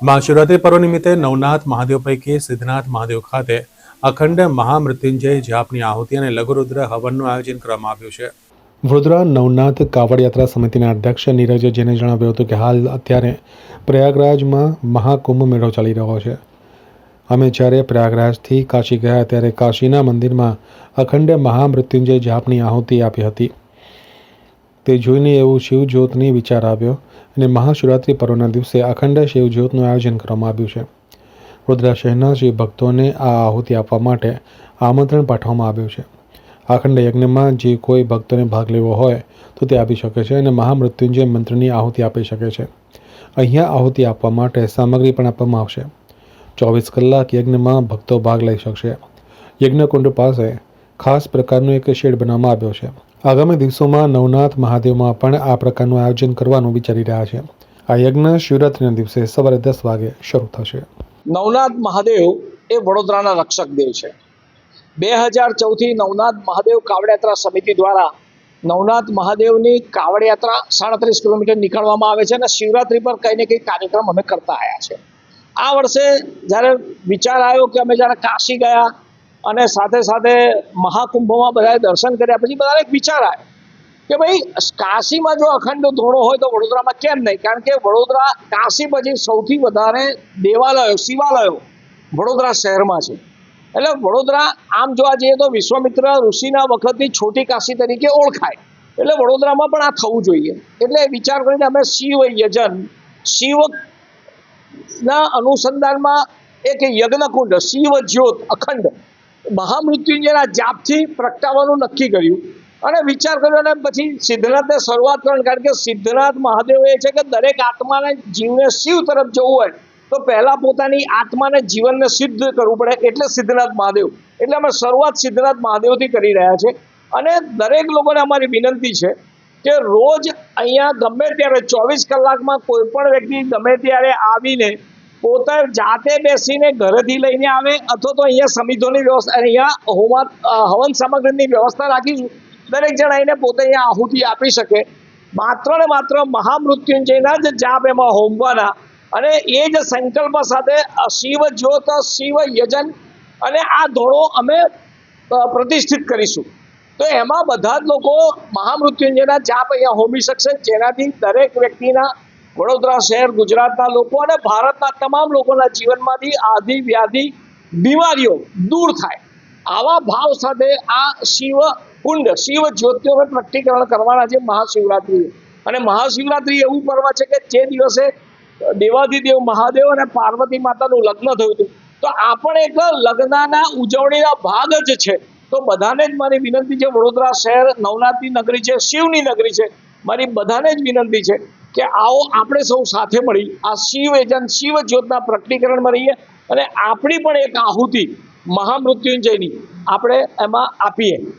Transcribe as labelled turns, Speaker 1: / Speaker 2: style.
Speaker 1: મહાશિવરાત્રિ પર્વ નિમિત્તે નવનાથ મહાદેવ પૈકી સિદ્ધનાથ મહાદેવ ખાતે અખંડ મહામૃત્યુંજય જાપની આહુતિ અને લઘુરુદ્ર હવનનું આયોજન કરવામાં આવ્યું છે। વડોદરા નવનાથ કાવડ યાત્રા સમિતિના અધ્યક્ષ નીરજ જૈને જણાવ્યું હતું કે હાલ અત્યારે પ્રયાગરાજમાં મહાકુંભ મેળો ચાલી રહ્યો છે। અમે જ્યારે પ્રયાગરાજથી કાશી ગયા ત્યારે કાશીના મંદિરમાં અખંડ મહામૃત્યુંજય જાપની આહુતિ આપી હતી। તે જોઈને એવું શિવજ્યોતની વિચાર આવ્યો અને મહાશિવરાત્રિ પર્વના દિવસે અખંડ શિવજ્યોતનું આયોજન કરવામાં આવ્યું છે। વડોદરા શહેરના શિવ ભક્તોને આ આહુતિ આપવા માટે આમંત્રણ પાઠવવામાં આવ્યું છે। અખંડ યજ્ઞમાં જે કોઈ ભક્તોને ભાગ લેવો હોય તો તે આપી શકે છે અને મહામૃત્યુંજય મંત્રની આહુતિ આપી શકે છે। અહીંયા આહુતિ આપવા માટે સામગ્રી પણ આપવામાં આવશે। 24 કલાક યજ્ઞમાં ભક્તો ભાગ લઈ શકશે। યજ્ઞકુંડ પાસે ખાસ પ્રકારનો એક શેડ બનાવવામાં આવ્યો છે। આગામી દિવસોમાં નવનાથ મહાદેવમાં પણ આ પ્રકારનું આયોજન કરવાનું વિચારી રહ્યા છે। આ યજ્ઞ શિવરાત્રિના દિવસે સવારે 10 વાગે શરૂ થશે।
Speaker 2: નવનાથ મહાદેવ એ વડોદરાના રક્ષક દેવ છે। 2014થી નવનાથ મહાદેવ કાવડ યાત્રા સમિતિ દ્વારા નવનાથ મહાદેવની કાવડ યાત્રા 37 કિલોમીટર નીકળવામાં આવે છે અને શિવરાત્રિ પર કંઈ ને કંઈ કાર્યક્રમ અમે કરતા આવ્યા છે। આ વર્ષે જ્યારે વિચાર આવ્યો કે અમે જ્યારે કાશી ગયા અને સાથે સાથે મહાકુંભમાં બધાએ દર્શન કર્યા પછી બધાને એક વિચાર આવ્યો કે ભાઈ કાશીમાં જો અખંડ ધોળો હોય તો વડોદરામાં કેમ નહીં, કારણ કે વડોદરા કાશી પછી સૌથી વધારે દેવાલયો શિવાલયો વડોદરા શહેરમાં છે। એટલે વડોદરા આમ જોવા જઈએ તો વિશ્વામિત્ર ઋષિના વખતની છોટી કાશી તરીકે ઓળખાય, એટલે વડોદરામાં પણ આ થવું જોઈએ। એટલે વિચાર કરીને અમે શિવ યજન શિવના અનુસંધાનમાં એક યજ્ઞકુંડ શિવ જ્યોત અખંડ મહામૃત્યુંજયના જાપથી પ્રગટાવવાનું નક્કી કર્યું અને વિચાર કર્યો અને પછી સિદ્ધનાથને શરૂઆત કરવાની, કારણ કે સિદ્ધનાથ મહાદેવ એ છે કે દરેક આત્માને જીવને શિવ તરફ જવું હોય તો પહેલાં પોતાની આત્માને જીવનને સિદ્ધ કરવું પડે, એટલે સિદ્ધનાથ મહાદેવ। એટલે અમે શરૂઆત સિદ્ધનાથ મહાદેવથી કરી રહ્યા છે અને દરેક લોકોને અમારી વિનંતી છે કે રોજ અહીંયા ગમે ત્યારે 24 કલાકમાં કોઈ પણ વ્યક્તિ ગમે ત્યારે આવીને પોતે જાતે બેસીને ઘરેથી લઈને આવે અથવા તો અહીંયા સમિતિઓની વ્યવસ્થા અહીંયા હવન સામગ્રીની વ્યવસ્થા રાખીશું। દરેક જણ આવીને પોતે અહીંયા આહુતિ આપી શકે। માત્ર ને માત્ર મહામૃત્યુંજયના જ જાપ એમાં હોમવાના અને એ જ સંકલ્પ સાથે શિવ જ્યોત શિવ યજન અને આ ધોળો અમે પ્રતિષ્ઠિત કરીશું। તો એમાં બધા જ લોકો મહામૃત્યુંજયના જાપ અહીંયા હોમી શકશે, જેનાથી દરેક વ્યક્તિના વડોદરા શહેર ગુજરાતના લોકો અને ભારતના તમામ લોકોના જીવનમાંથી આધિ વ્યાધિ બીમારીઓ દૂર થાય। આવા ભાવ સાથે આ શિવ કુંડ શિવ જ્યોતિઓને પ્રગટીકરણ કરવાના છે મહાશિવરાત્રિ। અને મહાશિવરાત્રિ એવું પર્વ છે કે જે દિવસે દેવાધિદેવ મહાદેવ અને પાર્વતી માતાનું લગ્ન થયું હતું, તો આ પણ એક લગ્નના ઉજવણીના ભાગ જ છે। તો બધાને જ મારી વિનંતી છે, વડોદરા શહેર નવનાથની નગરી છે, શિવની નગરી છે, મારી બધાને જ વિનંતી છે કે આવો આપણે સૌ સાથે મળી આ શિવ યજન શિવ જ્યોતના પ્રગટીકરણમાં રહીએ અને આપણી પણ એક આહુતિ મહામૃત્યુંજયની આપણે એમાં આપીએ।